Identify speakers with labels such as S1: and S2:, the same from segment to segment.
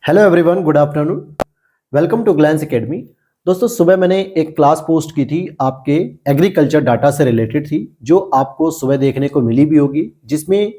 S1: Hello everyone, good afternoon. Welcome to Glance Academy. दोस्तों, सुबह मैंने एक क्लास पोस्ट की थी आपके एग्रीकल्चर डाटा से रिलेटेड थी, जो आपको सुबह देखने को मिली भी होगी, जिसमें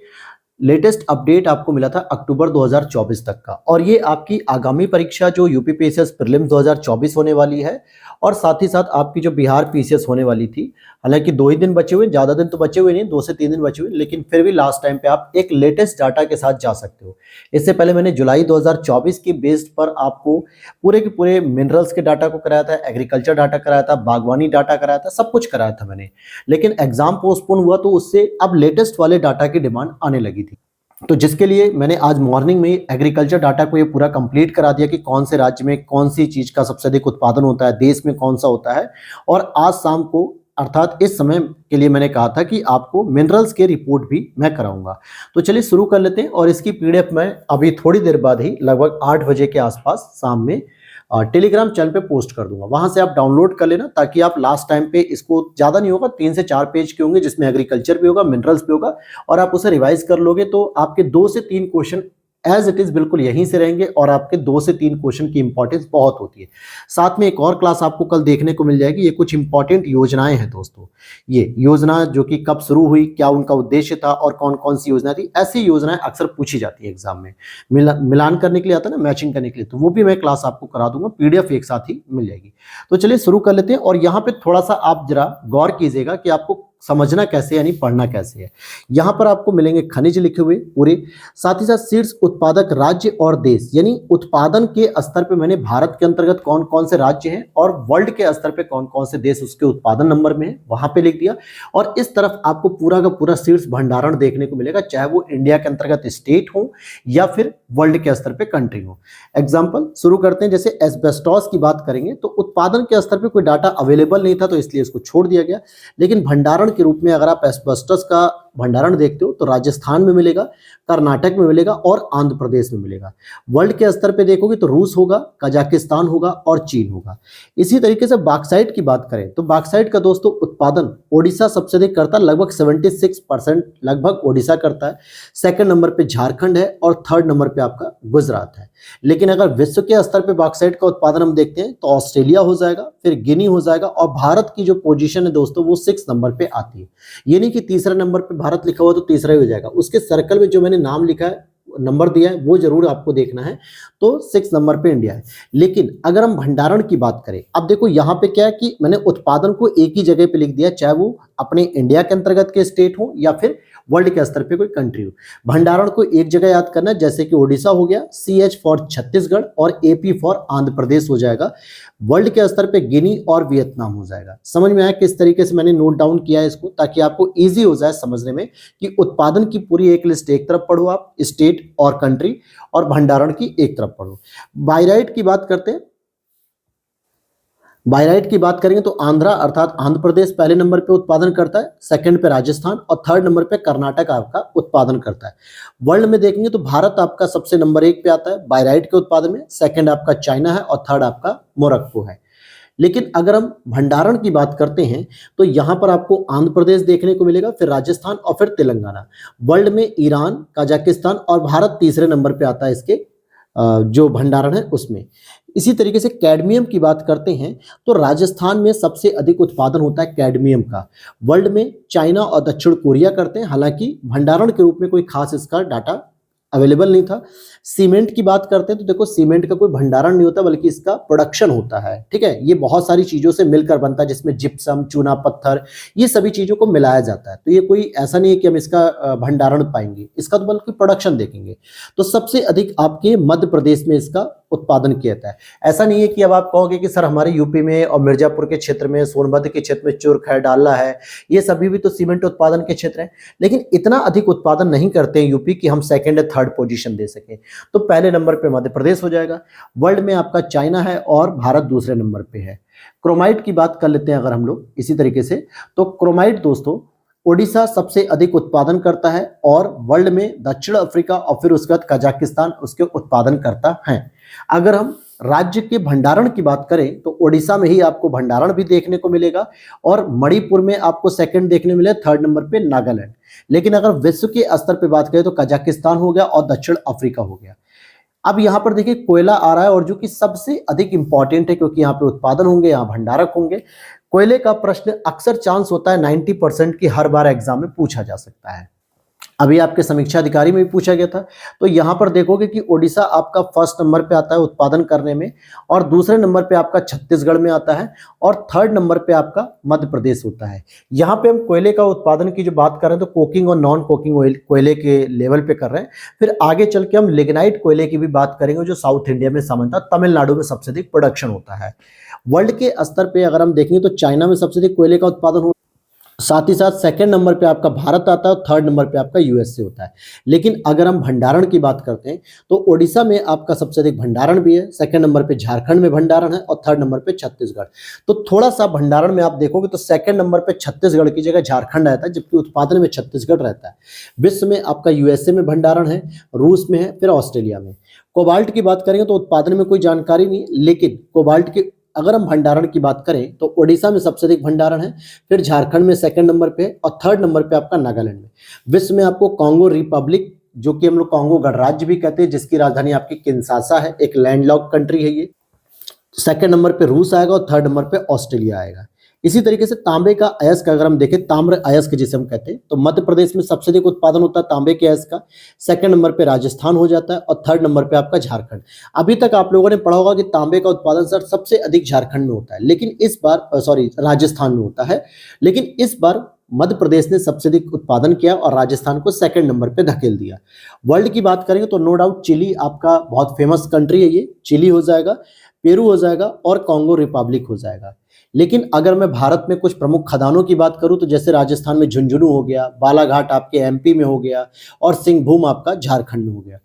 S1: लेटेस्ट अपडेट आपको मिला था अक्टूबर 2024 तक का। और ये आपकी आगामी परीक्षा जो यूपी पीसीएस प्रीलिम्स 2024 होने वाली है, और साथ ही साथ आपकी जो बिहार पीसीएस होने वाली थी। हालांकि 2 ही दिन बचे हुए, ज़्यादा दिन तो बचे हुए नहीं, 2 से 3 दिन बचे हुए, लेकिन फिर भी लास्ट टाइम पे आप एक लेटेस्ट डाटा के साथ जा सकते हो। इससे पहले मैंने जुलाई 2024 की बेस्ड पर आपको पूरे के पूरे मिनरल्स के डाटा को कराया था, एग्रीकल्चर डाटा कराया था, बागवानी डाटा कराया था, सब कुछ कराया था मैंने। लेकिन एग्जाम पोस्टपोन हुआ तो उससे अब लेटेस्ट वाले डाटा की डिमांड आने लगी थी। तो जिसके लिए मैंने आज मॉर्निंग में एग्रीकल्चर डाटा को ये पूरा कंप्लीट करा दिया कि कौन से राज्य में कौन सी चीज का सबसे अधिक उत्पादन होता है, देश में कौन सा होता है। और आज शाम को अर्थात इस समय के लिए मैंने कहा था कि आपको मिनरल्स के रिपोर्ट भी मैं कराऊंगा। तो चलिए शुरू कर लेते हैं। और इसकी पीडीएफ मैं अभी थोड़ी देर बाद ही लगभग 8 बजे के आसपास शाम में टेलीग्राम चैनल पे पोस्ट कर दूंगा। वहां से आप डाउनलोड कर लेना, ताकि आप लास्ट टाइम पे, इसको ज्यादा नहीं होगा, 3 से 4 पेज के होंगे, जिसमें एग्रीकल्चर भी होगा, मिनरल्स भी होगा, और आप उसे रिवाइज कर लोगे तो आपके 2 से 3 क्वेश्चन एज इट इज बिल्कुल यहीं से रहेंगे। और आपके 2 से 3 क्वेश्चन की इंपॉर्टेंस बहुत होती है। साथ में एक और क्लास आपको कल देखने को मिल जाएगी। ये कुछ इंपॉर्टेंट योजनाएं हैं दोस्तों। ये योजना जो कि कब शुरू हुई, क्या उनका उद्देश्य था, और कौन कौन सी योजना थी, ऐसी योजनाएं अक्सर पूछी जाती है एग्जाम में। मिलान करने के लिए आता है ना, मैचिंग करने के लिए, तो वो भी मैं क्लास आपको करा दूंगा। पीडीएफ एक साथ ही मिल जाएगी। तो चलिए शुरू कर लेते हैं। और यहाँ पे थोड़ा सा आप जरा गौर कीजिएगा कि आपको समझना कैसे, यानी पढ़ना कैसे है। यहां पर आपको मिलेंगे खनिज लिखे हुए पूरे, साथ ही साथ शीर्ष उत्पादक राज्य और देश, यानी उत्पादन के स्तर पे मैंने भारत के अंतर्गत कौन कौन से राज्य हैं, और वर्ल्ड के स्तर पे कौन कौन से देश उसके उत्पादन नंबर में है, वहां पे लिख दिया। और इस तरफ आपको पूरा का पूरा शीर्ष भंडारण देखने को मिलेगा, चाहे वो इंडिया के अंतर्गत स्टेट हो या फिर वर्ल्ड के स्तर पे कंट्री हो। एग्जाम्पल शुरू करते हैं। जैसे एस्बेस्टॉस की बात करेंगे तो उत्पादन के स्तर पे कोई डाटा अवेलेबल नहीं था, तो इसलिए इसको छोड़ दिया गया। लेकिन भंडारण के रूप में अगर आप एस्बेस्टस का भंडारण देखते हो तो राजस्थान में मिलेगा, कर्नाटक में मिलेगा, और आंध्र प्रदेश में मिलेगा। वर्ल्ड के स्तर पे देखोगे तो रूस होगा, कजाकिस्तान होगा, और चीन होगा। इसी तरीके से बॉक्साइट की बात करें तो बॉक्साइट का दोस्तों उत्पादन ओडिशा सबसे अधिक करता है, लगभग 76% लगभग ओडिशा करता है। सेकंड नंबर पे झारखंड है, और थर्ड नंबर पे आपका गुजरात है। लेकिन अगर विश्व के स्तर पे बॉक्साइट का उत्पादन हम देखते हैं तो ऑस्ट्रेलिया हो जाएगा, फिर गिनी हो जाएगा, और भारत की जो पोजीशन है दोस्तों वो 6 नंबर पे आती है। ये नहीं कि तीसरे नंबर पे भारत लिखा हुआ तो तीसरा ही हो जाएगा, उसके सर्कल में जो मैंने नाम लिखा है, नंबर दिया है, वो जरूर आपको देखना है। तो 6 नंबर पे इंडिया है। लेकिन अगर हम भंडारण की बात करें, अब देखो यहाँ पे क्या है कि मैंने उत्पादन को एक ही जगह पे लिख दिया, चाहे वो अपने इंडिया के अंतर्गत के स्टेट हो या फिर वर्ल्ड के स्तर पे कोई कंट्री हो। भंडारण को एक जगह याद करना है, जैसे कि ओडिशा हो गया, CH फॉर छत्तीसगढ़, और AP फॉर आंध्र प्रदेश हो जाएगा। वर्ल्ड के स्तर पे गिनी और वियतनाम हो जाएगा। समझ में आया किस तरीके से मैंने नोट डाउन किया है इसको, ताकि आपको इजी हो जाए समझने में कि उत्पादन की पूरी एक लिस्ट एक तरफ पढ़ो आप, स्टेट और कंट्री, और भंडारण की एक तरफ पढ़ो। बायराइट की बात करते हैं। बायराइट की बात करेंगे तो आंध्रा अर्थात आंध्र प्रदेश पहले नंबर पे उत्पादन करता है, सेकंड पे राजस्थान, और थर्ड नंबर पे कर्नाटक आपका उत्पादन करता है। वर्ल्ड में देखेंगे तो भारत आपका सबसे नंबर 1 पे आता है बायराइट के उत्पादन में, सेकंड आपका चाइना है, और थर्ड आपका मोरक्को है। लेकिन अगर हम भंडारण की बात करते हैं तो यहां पर आपको आंध्र प्रदेश देखने को मिलेगा, फिर राजस्थान, और फिर तेलंगाना। वर्ल्ड में ईरान, कजाकिस्तान और भारत तीसरे नंबर पे आता है इसके जो भंडारण है उसमें। इसी तरीके से कैडमियम की बात करते हैं तो राजस्थान में सबसे अधिक उत्पादन होता है कैडमियम का। वर्ल्ड में चाइना और दक्षिण कोरिया करते हैं, हालांकि भंडारण के रूप में कोई खास इसका डाटा अवेलेबल नहीं था। सीमेंट की बात करते हैं तो देखो, सीमेंट का कोई भंडारण नहीं होता, बल्कि इसका प्रोडक्शन होता है। ठीक है, ये बहुत सारी चीजों से मिलकर बनता है, जिसमें जिप्सम, चूना पत्थर, ये सभी चीजों को मिलाया जाता है। तो ये कोई ऐसा नहीं है कि हम इसका भंडारण पाएंगे, इसका तो बल्कि प्रोडक्शन देखेंगे। तो सबसे अधिक आपके मध्य प्रदेश में इसका उत्पादन किया जाता है। ऐसा नहीं है कि अब आप कहोगे कि सर हमारे यूपी में और मिर्जापुर के क्षेत्र में, सोनभद्र के क्षेत्र में चुर्क है, डाला है, ये सभी भी तो सीमेंट उत्पादन के क्षेत्र हैं। लेकिन इतना अधिक उत्पादन नहीं करते हैं यूपी कि हम सेकंड या थर्ड पोजीशन दे सकें। तो पहले नंबर पे मध्य प्रदेश हो जाएगा। वर्ल्ड में आपका चाइना है, और भारत दूसरे नंबर पे है। क्रोमाइट की बात कर लेते हैं अगर हम लोग इसी तरीके से, तो क्रोमाइट दोस्तों ओडिशा सबसे अधिक उत्पादन करता है, और वर्ल्ड में दक्षिण अफ्रीका और फिर उसके बाद कजाकिस्तान उसके उत्पादन करता है। अगर हम राज्य के भंडारण की बात करें तो ओडिशा में ही आपको भंडारण भी देखने को मिलेगा, और मणिपुर में आपको सेकंड देखने मिले, थर्ड नंबर पे नागालैंड। लेकिन अगर विश्व के स्तर पे बात करें तो कजाकिस्तान हो गया और दक्षिण अफ्रीका हो गया। अब यहाँ पर देखिए कोयला आ रहा है, और जो कि सबसे अधिक इंपॉर्टेंट है क्योंकि यहाँ पे उत्पादन होंगे, यहाँ भंडारक होंगे। कोयले का प्रश्न अक्सर चांस होता है 90% की हर बार एग्जाम में पूछा जा सकता है। अभी आपके समीक्षा अधिकारी में भी पूछा गया था। तो यहाँ पर देखोगे कि ओडिशा आपका फर्स्ट नंबर पे आता है उत्पादन करने में, और दूसरे नंबर पे आपका छत्तीसगढ़ में आता है, और थर्ड नंबर पे आपका मध्य प्रदेश होता है। यहाँ पे हम कोयले का उत्पादन की जो बात कर रहे हैं तो कोकिंग और नॉन कोकिंग ऑयल कोयले के लेवल पे कर रहे हैं। फिर आगे चल के हम लिग्नाइट कोयले की भी बात करेंगे, जो साउथ इंडिया में सामान्यतः तमिलनाडु में सबसे अधिक प्रोडक्शन होता है। वर्ल्ड के स्तर पे अगर हम देखेंगे तो चाइना में सबसे अधिक कोयले का उत्पादन होता है, साथ ही साथ सेकंड नंबर पे आपका भारत आता है, और थर्ड नंबर पे आपका यूएसए होता है। लेकिन अगर हम भंडारण की बात करते हैं तो ओडिशा में आपका सबसे अधिक भंडारण भी है, सेकंड नंबर पे झारखंड में भंडारण है, और थर्ड नंबर पे छत्तीसगढ़। तो थोड़ा सा भंडारण में आप देखोगे तो सेकंड नंबर पे छत्तीसगढ़ की जगह झारखंड आता है, जबकि उत्पादन में छत्तीसगढ़ रहता है। विश्व में आपका यूएसए में भंडारण है, रूस में है, फिर ऑस्ट्रेलिया में। कोबाल्ट की बात करेंगे तो उत्पादन में कोई जानकारी नहीं, लेकिन कोबाल्ट की अगर हम भंडारण की बात करें तो ओडिशा में सबसे अधिक भंडारण है, फिर झारखंड में सेकंड नंबर पे, और थर्ड नंबर पे आपका नागालैंड में। विश्व में आपको कांगो रिपब्लिक, जो कि हम लोग कांगो गणराज्य भी कहते हैं, जिसकी राजधानी आपकी किंशासा है, एक लैंडलॉक कंट्री है ये। सेकंड नंबर पे रूस आएगा, और थर्ड नंबर पे ऑस्ट्रेलिया आएगा। इसी तरीके से तांबे का अयस्क अगर हम देखें, ताम्र अयस्क जिसे हम कहते हैं, तो मध्य प्रदेश में सबसे अधिक उत्पादन होता है तांबे के अयस्क का, सेकंड नंबर पे राजस्थान हो जाता है, और थर्ड नंबर पे आपका झारखंड। अभी तक आप लोगों ने पढ़ा होगा कि तांबे का उत्पादन सर सबसे अधिक झारखंड में होता है, लेकिन इस बार राजस्थान में होता है, लेकिन इस बार मध्य प्रदेश ने सबसे अधिक उत्पादन किया और राजस्थान को सेकंड नंबर पे धकेल दिया। वर्ल्ड की बात करेंगे तो नो डाउट चिली आपका बहुत फेमस कंट्री है, ये चिली हो जाएगा, पेरू हो जाएगा, और कांगो रिपब्लिक हो जाएगा। लेकिन अगर मैं भारत में कुछ प्रमुख खदानों की बात करूं तो जैसे राजस्थान में झुंझुनू हो गया, बालाघाट आपके एमपी में हो गया, और सिंहभूम आपका झारखंड में हो गया।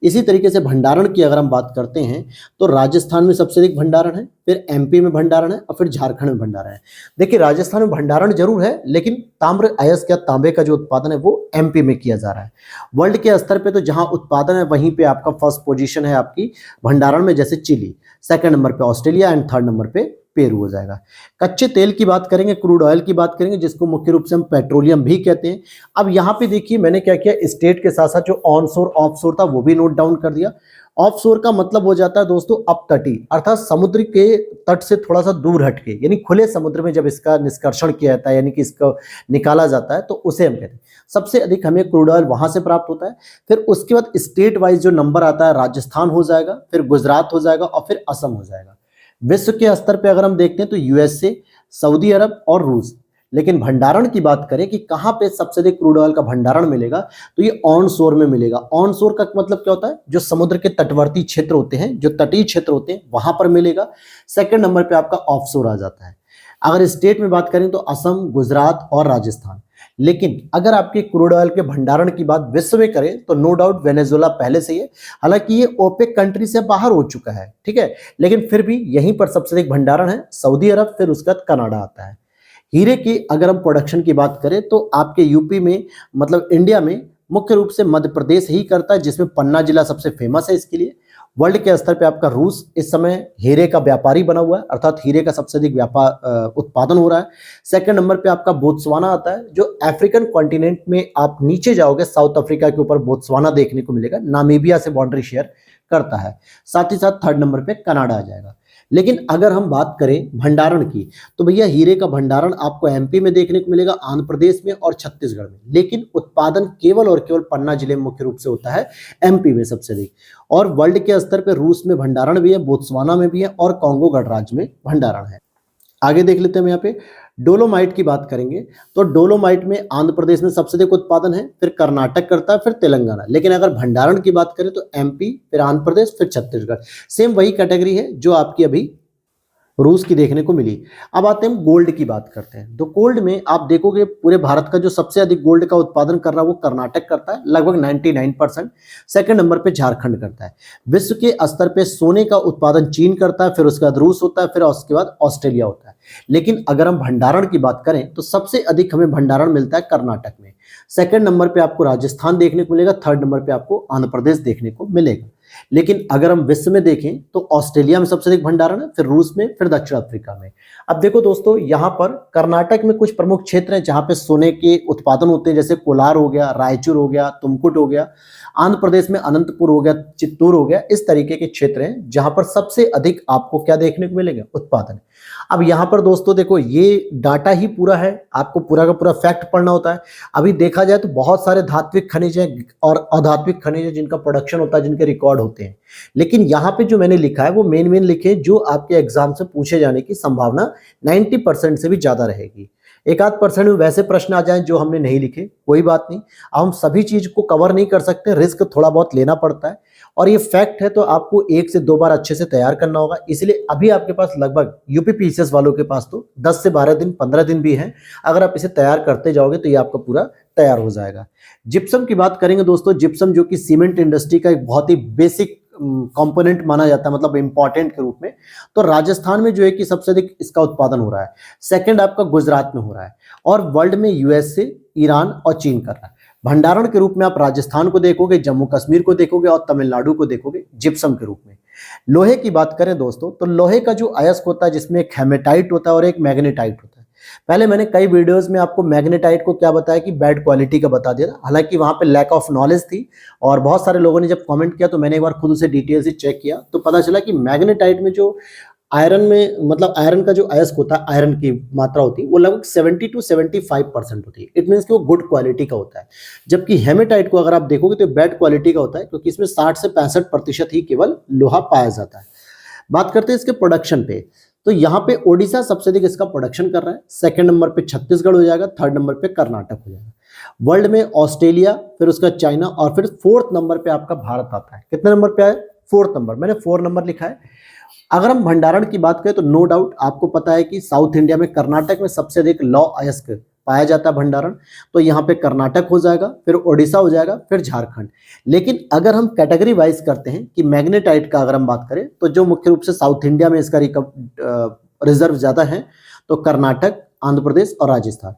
S1: इसी तरीके से भंडारण की अगर हम बात करते हैं तो राजस्थान में सबसे अधिक भंडारण है, फिर एमपी में भंडारण है, और फिर झारखंड में भंडारण है। देखिए राजस्थान में भंडारण जरूर है, लेकिन ताम्र अयस्क या तांबे का जो उत्पादन है वो एमपी में किया जा रहा है। वर्ल्ड के स्तर पे तो जहां उत्पादन है वहीं पे आपका फर्स्ट पोजीशन है आपकी भंडारण में, जैसे चिली, सेकंड नंबर पे ऑस्ट्रेलिया, एंड थर्ड नंबर पे पेरू हो जाएगा। कच्चे तेल की बात करेंगे, क्रूड ऑयल की बात करेंगे, जिसको मुख्य रूप से हम पेट्रोलियम भी कहते हैं। अब यहाँ पे देखिए मैंने क्या किया, स्टेट के साथ साथ जो ऑनशोर ऑफशोर था वो भी नोट डाउन कर दिया। ऑफशोर का मतलब हो जाता है दोस्तों अपतटी, अर्थात समुद्र के तट से थोड़ा सा दूर हटके, यानी खुले समुद्र में जब इसका निष्कर्षण किया जाता है, यानी कि इसको निकाला जाता है, तो उसे हम कहते हैं। सबसे अधिक हमें क्रूड ऑयल वहां से प्राप्त होता है। फिर उसके बाद स्टेट वाइज जो नंबर आता है, राजस्थान हो जाएगा, फिर गुजरात हो जाएगा, और फिर असम हो जाएगा। विश्व के स्तर पे अगर हम देखते हैं तो यूएसए, सऊदी अरब और रूस। लेकिन भंडारण की बात करें कि कहां पे सबसे अधिक क्रूड ऑयल का भंडारण मिलेगा, तो ये ऑन शोर में मिलेगा। ऑन शोर का मतलब क्या होता है, जो समुद्र के तटवर्ती क्षेत्र होते हैं, जो तटीय क्षेत्र होते हैं, वहां पर मिलेगा। सेकंड नंबर पे आपका ऑफशोर आ जाता है। अगर स्टेट में बात करें तो असम, गुजरात और राजस्थान। लेकिन अगर आपके क्रूड ऑयल के भंडारण की बात विश्व में करें तो नो डाउट वेनेजुएला पहले से ही है, हालांकि ये ओपेक कंट्री से बाहर हो चुका है, ठीक है, लेकिन फिर भी यहीं पर सबसे अधिक भंडारण है। सऊदी अरब, फिर उसके बाद कनाडा आता है। हीरे की अगर हम प्रोडक्शन की बात करें तो आपके यूपी में, मतलब इंडिया में मुख्य रूप से मध्य प्रदेश ही करता है, जिसमें पन्ना जिला सबसे फेमस है इसके लिए। वर्ल्ड के स्तर पे आपका रूस इस समय हीरे का व्यापारी बना हुआ है, अर्थात हीरे का सबसे अधिक व्यापार उत्पादन हो रहा है। सेकंड नंबर पे आपका बोत्सवाना आता है, जो अफ्रीकन कॉन्टिनेंट में आप नीचे जाओगे साउथ अफ्रीका के ऊपर बोत्सवाना देखने को मिलेगा, नामीबिया से बाउंड्री शेयर करता है। साथ ही साथ थर्ड नंबर पे कनाडा आ जाएगा। लेकिन अगर हम बात करें भंडारण की तो भैया हीरे का भंडारण आपको एमपी में देखने को मिलेगा, आंध्र प्रदेश में और छत्तीसगढ़ में। लेकिन उत्पादन केवल और केवल पन्ना जिले में मुख्य रूप से होता है, एमपी में सबसे अधिक। और वर्ल्ड के स्तर पर रूस में भंडारण भी है, बोत्सवाना में भी है, और कांगो गणराज्य में भंडारण है। आगे देख लेते हैं हम यहाँ पे डोलोमाइट की बात करेंगे तो डोलोमाइट में आंध्र प्रदेश में सबसे अधिक उत्पादन है, फिर कर्नाटक करता है, फिर तेलंगाना। लेकिन अगर भंडारण की बात करें तो एमपी, फिर आंध्र प्रदेश, फिर छत्तीसगढ़। सेम वही कैटेगरी है जो आपकी अभी रूस की देखने को मिली। अब आते हैं हम गोल्ड की बात करते हैं। तो गोल्ड में आप देखोगे पूरे भारत का जो सबसे अधिक गोल्ड का उत्पादन कर रहा है वो कर्नाटक करता है, लगभग 99%। सेकंड नंबर पे झारखंड करता है। विश्व के स्तर पे सोने का उत्पादन चीन करता है, फिर उसके बाद रूस होता है, फिर उसके बाद ऑस्ट्रेलिया होता है। लेकिन अगर हम भंडारण की बात करें तो सबसे अधिक हमें भंडारण मिलता है कर्नाटक में। सेकंड नंबर पे आपको राजस्थान देखने को मिलेगा, थर्ड नंबर पे आपको आंध्र प्रदेश देखने को मिलेगा। लेकिन अगर हम विश्व में देखें तो ऑस्ट्रेलिया में सबसे अधिक भंडारण है, फिर रूस में, फिर दक्षिण अफ्रीका में। अब देखो दोस्तों, यहाँ पर कर्नाटक में कुछ प्रमुख क्षेत्र हैं जहाँ पे सोने के उत्पादन होते हैं, जैसे कोलार हो गया, रायचूर हो गया, तुमकुट हो गया। आंध्र प्रदेश में अनंतपुर हो गया, चित्तूर हो गया। इस तरीके के क्षेत्र हैं जहां पर सबसे अधिक आपको क्या देखने को मिलेगा, उत्पादन। अब यहां पर दोस्तों देखो, ये डाटा ही पूरा है, आपको पूरा का पूरा फैक्ट पढ़ना होता है। अभी देखा जाए तो बहुत सारे धात्विक खनिज हैं और अधात्विक खनिज हैं जिनका प्रोडक्शन होता है, जिनके रिकॉर्ड होते हैं। लेकिन यहाँ पे जो मैंने लिखा है वो मेन लिखे जो आपके एग्जाम से पूछे जाने की संभावना 90% से भी ज्यादा रहेगी। एक आध परसेंट में वैसे प्रश्न आ जाएं जो हमने नहीं लिखे, कोई बात नहीं। अब हम सभी चीज को कवर नहीं कर सकते, रिस्क थोड़ा बहुत लेना पड़ता है, और ये फैक्ट है तो आपको 1 से 2 बार अच्छे से तैयार करना होगा। इसलिए अभी आपके पास लगभग यूपी पीसीएस वालों के पास तो 10 से 12 दिन, 15 दिन भी हैं। अगर आप इसे तैयार करते जाओगे तो ये आपका पूरा तैयार हो जाएगा। जिप्सम की बात करेंगे दोस्तों, जिप्सम जो कि सीमेंट इंडस्ट्री का एक बहुत ही बेसिक कंपोनेंट माना जाता है, मतलब इंपॉर्टेंट के रूप में। तो राजस्थान में जो है कि सबसे अधिक इसका उत्पादन हो रहा है। सेकंड आपका गुजरात में हो रहा है, और वर्ल्ड में यूएसए, ईरान और चीन कर रहा है। भंडारण के रूप में आप राजस्थान को देखोगे, जम्मू कश्मीर को देखोगे और तमिलनाडु को देखोगे जिप्सम के रूप में। लोहे की बात करें दोस्तों, तो लोहे का जो अयस्क होता है जिसमें एक हेमेटाइट होता है और एक मैग्नेटाइट होता है। पहले मैंने कई वीडियोस में आपको मैग्नेटाइट को क्या बताया कि बैड क्वालिटी का बता दिया था, हालांकि वहां पे लैक ऑफ नॉलेज थी, और बहुत सारे लोगों ने जब कमेंट किया तो मैंने एक बार खुद उसे डिटेल से चेक किया, तो पता चला कि मैग्नेटाइट में जो आयरन में, मतलब आयरन का जो अयस्क होता है, आयरन की मात्रा होती है वो लगभग 70 to 75% होती है। इट मीन्स कि वो गुड क्वालिटी का होता है। जबकि हेमेटाइट को अगर आप देखोगे तो बैड क्वालिटी का होता है, क्योंकि इसमें 60 से 65% ही केवल लोहा पाया जाता है। बात करते हैं इसके प्रोडक्शन पे, तो यहाँ पे ओडिशा सबसे अधिक इसका प्रोडक्शन कर रहा है। सेकंड नंबर पे छत्तीसगढ़ हो जाएगा, थर्ड नंबर पे कर्नाटक हो जाएगा। वर्ल्ड में ऑस्ट्रेलिया, फिर उसका चाइना, और फिर फोर्थ नंबर पे आपका भारत आता है। कितने नंबर पे आए, फोर्थ नंबर। मैंने 4 नंबर लिखा है। अगर हम भंडारण की बात करें तो नो डाउट आपको पता है कि साउथ इंडिया में कर्नाटक में सबसे अधिक लौह अयस्क पाया जाता है भंडारण, तो यहाँ पे कर्नाटक हो जाएगा, फिर ओडिशा हो जाएगा, फिर झारखंड। लेकिन अगर हम कैटेगरी वाइज करते हैं कि मैग्नेटाइट का अगर हम बात करें तो जो मुख्य रूप से साउथ इंडिया में इसका रिजर्व ज्यादा है, तो कर्नाटक, आंध्र प्रदेश और राजस्थान।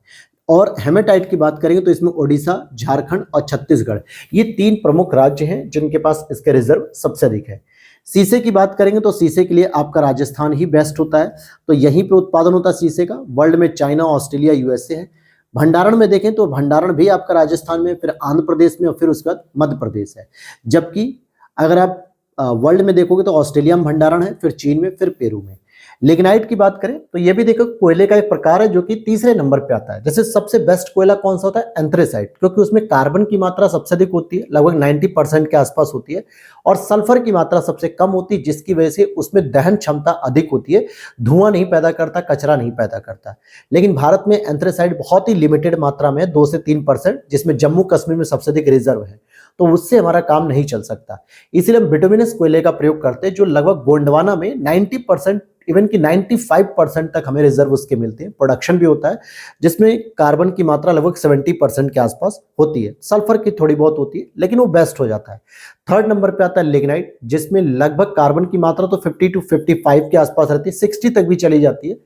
S1: और हेमेटाइट की बात करेंगे तो इसमें ओडिशा, झारखंड और छत्तीसगढ़, ये 3 प्रमुख राज्य हैं जिनके पास इसके रिजर्व सबसे अधिक है। शीशे की बात करेंगे तो शीशे के लिए आपका राजस्थान ही बेस्ट होता है, तो यहीं पे उत्पादन होता है शीशे का। वर्ल्ड में चाइना, ऑस्ट्रेलिया, यूएसए है। भंडारण में देखें तो भंडारण भी आपका राजस्थान में, फिर आंध्र प्रदेश में और फिर उसके बाद मध्य प्रदेश है। जबकि अगर आप वर्ल्ड में देखोगे तो ऑस्ट्रेलिया में भंडारण है, फिर चीन में, फिर पेरू में। लिग्नाइट की बात करें तो ये भी देखो कोयले का एक प्रकार है जो कि तीसरे नंबर पे आता है। जैसे सबसे बेस्ट कोयला कौन सा होता है, एंथ्रेसाइट, क्योंकि उसमें कार्बन की मात्रा सबसे अधिक होती है, लगभग 90% के आसपास होती है, और सल्फर की मात्रा सबसे कम होती है, जिसकी वजह से उसमें दहन क्षमता अधिक होती है, धुआं नहीं पैदा करता, कचरा नहीं पैदा करता। लेकिन भारत में एंथ्रेसाइट बहुत ही लिमिटेड मात्रा में 2 से 3%, जिसमें जम्मू कश्मीर में सबसे अधिक रिजर्व है, तो उससे हमारा काम नहीं चल सकता। इसलिए हम बिटुमिनस कोयले का प्रयोग करते हैं, जो लगभग गोंडवाना में 90%, इवन कि 95% तक हमें रिजर्व उसके मिलते हैं। प्रोडक्शन भी होता है जिसमें कार्बन की मात्रा लगभग 70% के आसपास होती है, सल्फर की थोड़ी बहुत होती है, लेकिन वो बेस्ट हो जाता है। थर्ड नंबर पे आता है लिग्नाइट, जिसमें लगभग कार्बन की मात्रा तो 50 to 55 के आसपास रहती है, 60 तक भी चली जाती है,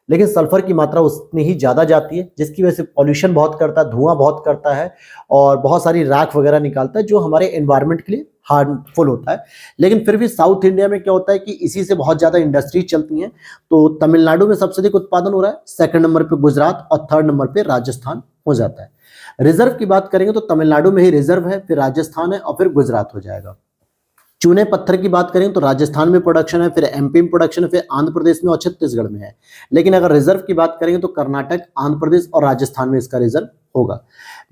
S1: लेकिन सल्फर की मात्रा उतनी ही ज्यादा जाती है, जिसकी वजह से पॉल्यूशन बहुत करता है, धुआं बहुत करता है, और बहुत सारी राख वगैरह निकालता है, जो हमारे एनवायरनमेंट के लिए हार्मफुल होता है। लेकिन फिर भी साउथ इंडिया में क्या होता है कि इसी से बहुत ज्यादा इंडस्ट्री चलती हैं, तो तमिलनाडु में सबसे अधिक उत्पादन हो रहा है, सेकंड नंबर पे गुजरात और थर्ड नंबर पे राजस्थान हो जाता है। रिजर्व की बात करेंगे तो तमिलनाडु में ही रिजर्व है, फिर राजस्थान है और फिर गुजरात हो जाएगा। चूने पत्थर की बात करें तो राजस्थान में प्रोडक्शन है, फिर एमपी में प्रोडक्शन है, फिर आंध्र प्रदेश में और छत्तीसगढ़ में है। लेकिन अगर रिजर्व की बात करेंगे तो कर्नाटक, आंध्र प्रदेश और राजस्थान में इसका रिजर्व होगा।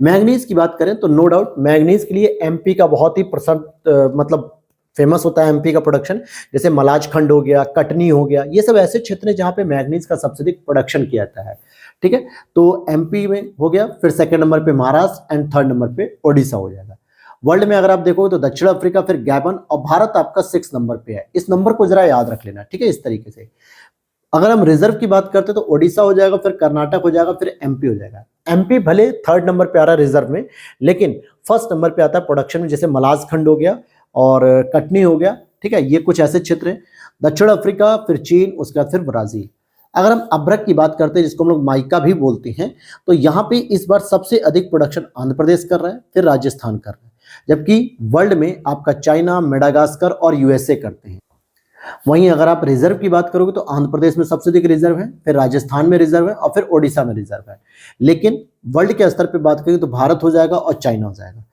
S1: मैंगनीज की बात करें तो नो डाउट मैंगनीज के लिए एमपी का बहुत ही मतलब फेमस होता है एमपी का प्रोडक्शन, जैसे मलाज खंड हो गया, कटनी हो गया, ये सब ऐसे क्षेत्र हैं जहां पे मैंगनीज का सबसे अधिक प्रोडक्शन किया जाता है। ठीक है, तो एमपी में हो गया, फिर सेकंड नंबर पे महाराष्ट्र एंड थर्ड नंबर पे ओडिशा हो जाएगा। वर्ल्ड में अगर आप देखोगे तो दक्षिण अफ्रीका, फिर गैबन और भारत आपका 6 नंबर पे है। इस नंबर को जरा याद रख लेना, ठीक है। इस तरीके से अगर हम रिजर्व की बात करते हैं तो ओडिशा हो जाएगा, फिर कर्नाटक हो जाएगा, फिर एमपी हो जाएगा। एमपी भले थर्ड नंबर पे आ रहा है रिजर्व में, लेकिन फर्स्ट नंबर पे आता है प्रोडक्शन में, जैसे मलाज खंड हो गया और कटनी हो गया। ठीक है, ये कुछ ऐसे क्षेत्र हैं। दक्षिण अफ्रीका, फिर चीन, उसके बाद फिर ब्राजील। अगर हम अभ्रक की बात करते हैं, जिसको हम लोग माइका भी बोलते हैं, तो यहाँ पे इस बार सबसे अधिक प्रोडक्शन आंध्र प्रदेश कर रहा है, फिर राजस्थान कर रहा है। जबकि वर्ल्ड में आपका चाइना, मेडागास्कर और यूएसए करते हैं। वहीं अगर आप रिजर्व की बात करोगे तो आंध्र प्रदेश में सबसे अधिक रिजर्व है, फिर राजस्थान में रिजर्व है और फिर ओडिशा में रिजर्व है। लेकिन वर्ल्ड के स्तर पे बात करेंगे तो भारत हो जाएगा और चाइना हो जाएगा।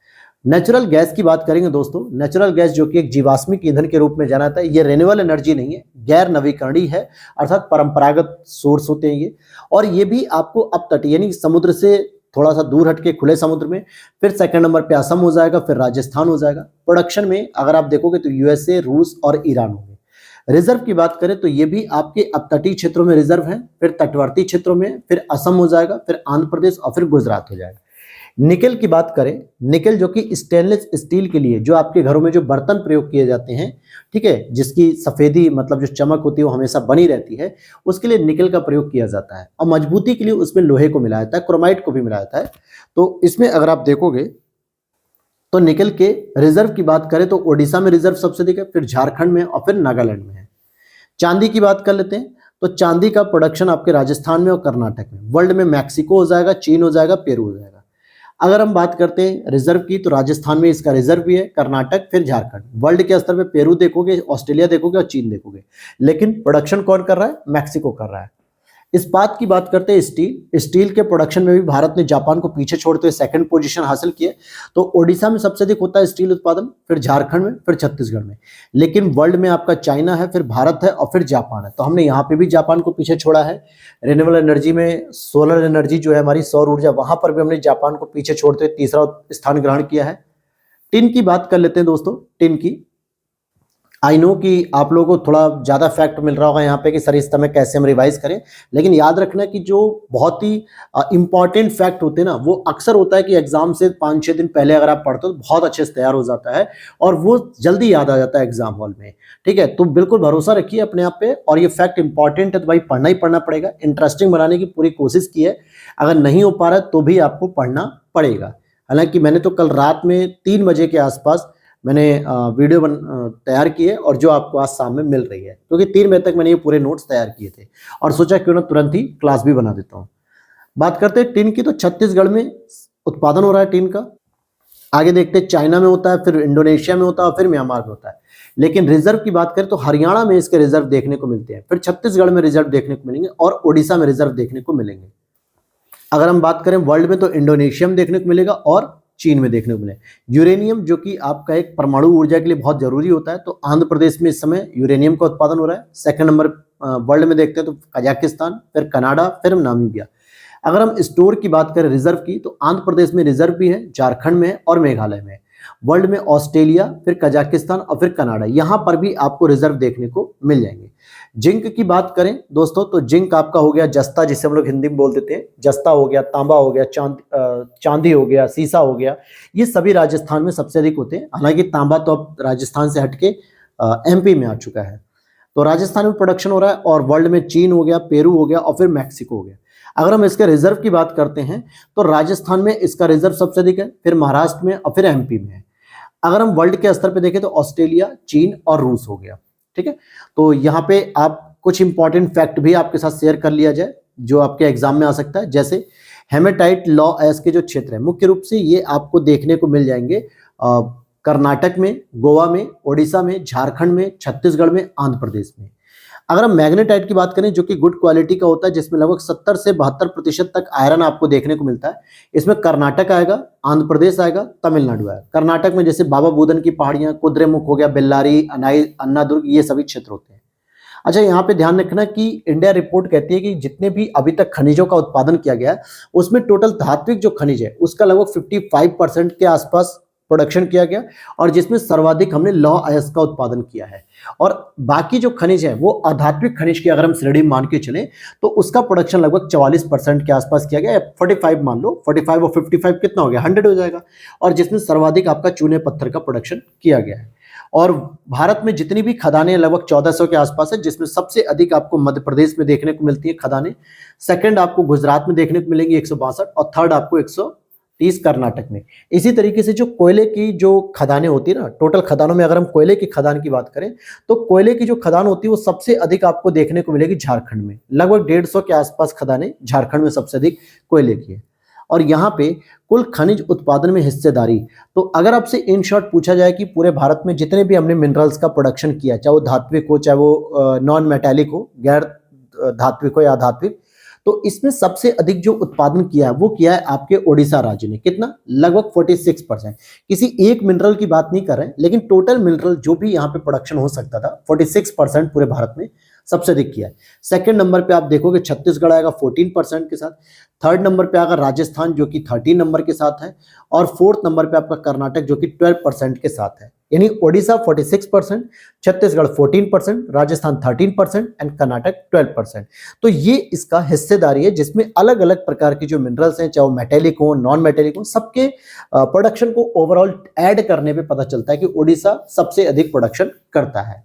S1: नेचुरल गैस की बात करेंगे दोस्तों, नेचुरल गैस जो कि एक जीवाश्मिक ईंधन के रूप में जाना जाता है, ये रिन्यूएबल एनर्जी नहीं है, गैर नवीकरणीय है, अर्थात परंपरागत सोर्स होते हैं ये। और ये भी आपको अपतटीय यानी समुद्र से थोड़ा सा दूर हटके खुले समुद्र में, फिर सेकंड नंबर पे असम हो जाएगा, फिर राजस्थान हो जाएगा। प्रोडक्शन में अगर आप देखोगे तो यूएसए, रूस और ईरान होंगे। रिजर्व की बात करें तो ये भी आपके अपतटीय क्षेत्रों में रिजर्व है, फिर तटवर्ती क्षेत्रों में, फिर असम हो जाएगा, फिर आंध्र प्रदेश और फिर गुजरात हो जाएगा। निकेल की बात करें, निकेल जो कि स्टेनलेस स्टील के लिए, जो आपके घरों में जो बर्तन प्रयोग किए जाते हैं, ठीक है, जिसकी सफेदी मतलब जो चमक होती है वो हमेशा बनी रहती है, उसके लिए निकेल का प्रयोग किया जाता है। और मजबूती के लिए उसमें लोहे को मिलाया जाता है, क्रोमाइट को भी मिलाया जाता है। तो इसमें अगर आप देखोगे तो निकेल के रिजर्व की बात करें तो ओडिशा में रिजर्व सबसे अधिक है, फिर झारखंड में और फिर नागालैंड में है। चांदी की बात कर लेते हैं तो चांदी का प्रोडक्शन आपके राजस्थान में और कर्नाटक में। वर्ल्ड में मैक्सिको हो जाएगा, चीन हो जाएगा, पेरू हो जाएगा। अगर हम बात करते हैं रिजर्व की तो राजस्थान में इसका रिजर्व भी है, कर्नाटक फिर झारखंड। वर्ल्ड के स्तर पे पेरू देखोगे, ऑस्ट्रेलिया देखोगे और चीन देखोगे। लेकिन प्रोडक्शन कौन कर रहा है? मैक्सिको कर रहा है। इस्पात की बात करते हैं, स्टील के प्रोडक्शन में भी भारत ने जापान को पीछे छोड़ते हुए सेकंड पोजीशन हासिल की है। तो ओडिशा में सबसे अधिक होता है स्टील उत्पादन, फिर झारखंड में, फिर छत्तीसगढ़ में। लेकिन वर्ल्ड में आपका चाइना है, फिर भारत है और फिर जापान है। तो हमने यहाँ पे भी जापान को पीछे छोड़ा है। रिन्यूएबल एनर्जी में सोलर एनर्जी जो है हमारी सौर ऊर्जा, वहां पर भी हमने जापान को पीछे छोड़ते हुए तीसरा स्थान ग्रहण किया है। टिन की बात कर लेते हैं दोस्तों। टिन की आई नो कि आप लोगों को थोड़ा ज़्यादा फैक्ट मिल रहा होगा यहाँ पे कि सर इस समय कैसे हम रिवाइज करें, लेकिन याद रखना कि जो बहुत ही इंपॉर्टेंट फैक्ट होते हैं ना, वो अक्सर होता है कि एग्जाम से 5-6 दिन पहले अगर आप पढ़ते हो तो बहुत अच्छे से तैयार हो जाता है और वो जल्दी याद आ जाता है एग्जाम हॉल में। ठीक है, तो बिल्कुल भरोसा रखिए अपने आप पे, और ये फैक्ट इंपॉर्टेंट है तो भाई पढ़ना ही पढ़ना पड़ेगा। इंटरेस्टिंग बनाने की पूरी कोशिश की है, अगर नहीं हो पा रहा है तो भी आपको पढ़ना पड़ेगा। हालांकि मैंने तो कल रात में 3 बजे के आसपास मैंने वीडियो तैयार की है और जो आपको आज शाम में मिल रही है, क्योंकि 3 बजे तक मैंने ये पूरे नोट्स तैयार किए थे और सोचा क्यों ना तुरंत ही क्लास भी बना देता हूँ। बात करते हैं टिन की, तो छत्तीसगढ़ में उत्पादन हो रहा है टिन का। आगे देखते हैं चाइना में होता है, फिर इंडोनेशिया में होता है और फिर म्यांमार में होता है। लेकिन रिजर्व की बात करें तो हरियाणा में इसके रिजर्व देखने को मिलते हैं, फिर छत्तीसगढ़ में रिजर्व देखने को मिलेंगे और ओडिशा में रिजर्व देखने को मिलेंगे। अगर हम बात करें वर्ल्ड में तो इंडोनेशिया में देखने को मिलेगा और चीन में देखने को मिले। यूरेनियम जो कि आपका एक परमाणु ऊर्जा के लिए बहुत जरूरी होता है, तो आंध्र प्रदेश में इस समय यूरेनियम का उत्पादन हो रहा है। सेकंड नंबर वर्ल्ड में देखते हैं तो कजाकिस्तान, फिर कनाडा, फिर नामीबिया। अगर हम स्टोर की बात करें रिजर्व की, तो आंध्र प्रदेश में रिजर्व भी है, झारखंड में है और मेघालय में। वर्ल्ड में ऑस्ट्रेलिया, फिर कजाकिस्तान और फिर कनाडा, यहां पर भी आपको रिजर्व देखने को मिल जाएंगे। जिंक की बात करें दोस्तों तो जिंक आपका हो गया जस्ता, जिसे हम लोग हिंदी में बोल देते हैं, जस्ता हो गया, तांबा हो गया, चांदी हो गया, सीसा हो गया, ये सभी राजस्थान में सबसे अधिक होते हैं। हालांकि तांबा तो अब राजस्थान से हटके एमपी में आ चुका है, तो राजस्थान में प्रोडक्शन हो रहा है। और वर्ल्ड में चीन हो गया, पेरू हो गया और फिर मैक्सिको हो गया। अगर हम इसके रिजर्व की बात करते हैं तो राजस्थान में इसका रिजर्व सबसे अधिक है, फिर महाराष्ट्र में और फिर एमपी में है। अगर हम वर्ल्ड के स्तर पे देखें तो ऑस्ट्रेलिया, चीन और रूस हो गया। ठीक है, तो यहाँ पे आप कुछ इंपॉर्टेंट फैक्ट भी आपके साथ शेयर कर लिया जाए जो आपके एग्जाम में आ सकता है। जैसे हेमेटाइट लॉ एस के जो क्षेत्र है, मुख्य रूप से ये आपको देखने को मिल जाएंगे कर्नाटक में, गोवा में, ओडिशा में, झारखंड में, छत्तीसगढ़ में, आंध्र प्रदेश में। अगर हम मैग्नेटाइट की बात करें जो कि गुड क्वालिटी का होता है, जिसमें लगभग 70 से 72% तक आयरन आपको देखने को मिलता है, इसमें कर्नाटक आएगा, आंध्र प्रदेश आएगा, तमिलनाडु आएगा। कर्नाटक में जैसे बाबा बुदन की पहाड़ियां, कुद्रेमुख हो गया, बेल्लारी, अन्नादुर्ग, ये सभी क्षेत्र होते हैं। अच्छा, यहाँ पे ध्यान रखना कि इंडिया रिपोर्ट कहती है कि जितने भी अभी तक खनिजों का उत्पादन किया गया है उसमें टोटल धात्विक जो खनिज है उसका लगभग 55% के आसपास प्रोडक्शन किया गया, और जिसमें सर्वाधिक हमने लौह अयस्क का उत्पादन किया है। और बाकी जो खनिज है वो अधात्विक खनिज की अगर हम श्रेणी मान के चले तो उसका प्रोडक्शन लगभग 44% के आसपास किया गया, 45 मान लो, 45 और 55 कितना हो गया, 100 हो जाएगा। और जिसमें सर्वाधिक आपका चूने पत्थर का प्रोडक्शन किया गया है। और भारत में जितनी भी खदानें लगभग 1400 के आसपास है, जिसमें सबसे अधिक आपको मध्य प्रदेश में देखने को मिलती है खदानें, सेकंड आपको गुजरात में देखने को मिलेंगी 162 और थर्ड आपको 130 कर्नाटक में। इसी तरीके से जो कोयले की जो खदानें होती है ना, टोटल खदानों में अगर हम कोयले की खदान की बात करें तो कोयले की जो खदान होती है वो सबसे अधिक आपको देखने को मिलेगी झारखंड में, लगभग 150 के आसपास खदानें झारखंड में सबसे अधिक कोयले की है। और यहाँ पे कुल खनिज उत्पादन में हिस्सेदारी। तो अगर आपसे इन शॉर्ट पूछा जाए कि पूरे भारत में जितने भी हमने मिनरल्स का प्रोडक्शन किया, चाहे वो धात्विक हो चाहे वो नॉन मेटेलिक हो, गैर धात्विक हो या धात्विक, तो इसमें सबसे अधिक जो उत्पादन किया है वो किया है आपके ओडिशा राज्य ने। कितना? लगभग 46%। किसी एक मिनरल की बात नहीं कर रहे हैं, लेकिन टोटल मिनरल जो भी यहाँ पे प्रोडक्शन हो सकता था 46% पूरे भारत में सबसे अधिक किया है। सेकंड नंबर पे आप देखोगे छत्तीसगढ़ आएगा 14% के साथ। थर्ड नंबर पे आएगा राजस्थान जो कि 13 नंबर के साथ है। और फोर्थ नंबर पे आपका कर्नाटक जो कि 12% के साथ है। यानी ओडिशा 46%, छत्तीसगढ़ 14%, राजस्थान 13% एंड कर्नाटक 12%। तो ये इसका हिस्सेदारी है जिसमें अलग अलग प्रकार के जो मिनरल्स हैं, चाहे वो मेटेलिक हो नॉन मेटेलिक हो, सबके प्रोडक्शन को ओवरऑल ऐड करने पे पता चलता है कि ओडिशा सबसे अधिक प्रोडक्शन करता है।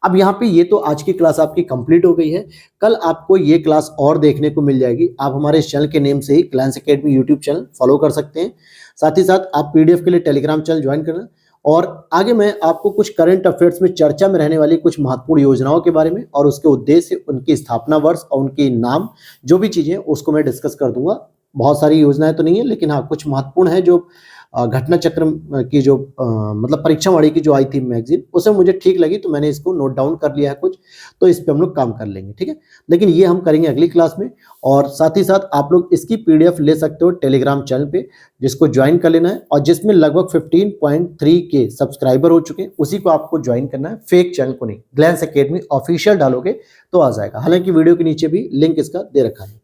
S1: अब यहाँ पे ये तो आज की क्लास आपकी कंप्लीट हो गई है। कल आपको ये क्लास और देखने को मिल जाएगी। आप हमारे इस चैनल के नेम से ही glance academy YouTube channel follow कर सकते हैं। साथ ही साथ आप पीडीएफ के लिए टेलीग्राम चैनल ज्वाइन करना। और आगे मैं आपको कुछ करंट अफेयर्स में चर्चा में रहने वाली कुछ महत्वपूर्ण योजनाओं के बारे में और उसके उद्देश्य, उनकी स्थापना वर्ष और उनके नाम, जो भी चीजें उसको मैं डिस्कस कर दूंगा। बहुत सारी योजनाएं तो नहीं है, लेकिन हाँ कुछ महत्वपूर्ण है जो घटना चक्र की जो मतलब परीक्षा वाणी की जो आई थी मैगजीन, उसे मुझे ठीक लगी तो मैंने इसको नोट डाउन कर लिया है कुछ। तो इस पे हम लोग काम कर लेंगे, ठीक है। लेकिन ये हम करेंगे अगली क्लास में। और साथ ही साथ आप लोग इसकी पीडीएफ ले सकते हो टेलीग्राम चैनल पे, जिसको ज्वाइन कर लेना है और जिसमें लगभग 15.3 के सब्सक्राइबर हो चुके हैं, उसी को आपको ज्वाइन करना है, फेक चैनल को नहीं। ग्लैंस एकेडमी ऑफिशियल डालोगे तो आ जाएगा। हालांकि वीडियो के नीचे भी लिंक इसका दे रखा है।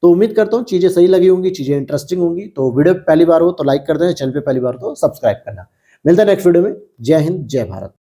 S1: तो उम्मीद करता हूँ चीजें सही लगी होंगी, चीजें इंटरेस्टिंग होंगी। तो वीडियो पे पहली बार हो तो लाइक कर देना, चैनल पे पहली बार हो तो सब्सक्राइब करना। मिलता है नेक्स्ट वीडियो में। जय हिंद, जय भारत।